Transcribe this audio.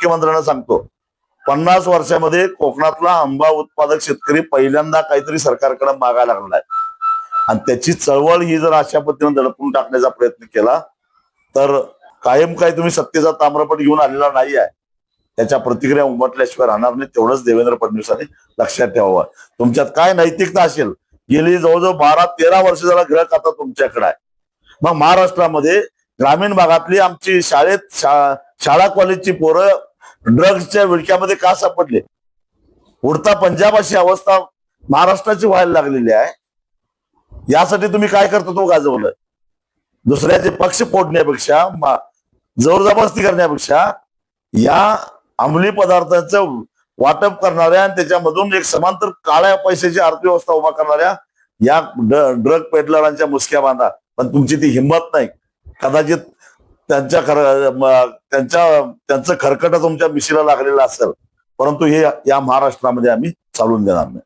मुख्यमंत्र्यांना सांगतो, 50 वर्षामध्ये कोकणातला आंबा उत्पादक शेतकरी पहिल्यांदा काहीतरी सरकारकडे मागायला लागलाय. आणि त्याची चळवळ ही जर अशा पद्धतीने दडपून टाकण्याचा प्रयत्न केला तर कायम काही तुम्ही सत्तेचा ताम्रपट घेऊन आलेला नाही आहे, त्याच्या प्रतिक्रिया उमटल्याशिवाय राहणार नाही. तेवढंच देवेंद्र फडणवीसांनी लक्षात ठेवावं. तुमच्यात काय नैतिकता असेल, गेली जवळजवळ 12-13 वर्ष झाला ग्रह आता तुमच्याकडे आहे. मग महाराष्ट्रामध्ये ग्रामीण भागातली आमची शाळा कॉलेजची पोरं ड्रग्सच्या विळक्यामध्ये का सापडले? उडता पंजाब अशी अवस्था महाराष्ट्राची व्हायला लागलेली आहे. यासाठी तुम्ही काय करतो तो गाजवलं. दुसऱ्याचे पक्ष फोडण्यापेक्षा, जोर जबरदस्ती करण्यापेक्षा या अंमली पदार्थांचं वाटप करणाऱ्या आणि त्याच्यामधून एक समांतर काळ्या पैशाची अर्थव्यवस्था उभा करणाऱ्या या ड्रग पेडलरांच्या मुसक्या बांधा. पण तुमची ती हिंमत नाही. कदाचित त्यांचं खरकट तुमच्या मिशीला लागलेलं असेल, परंतु हे या महाराष्ट्रामध्ये आम्ही चालून देणार नाही.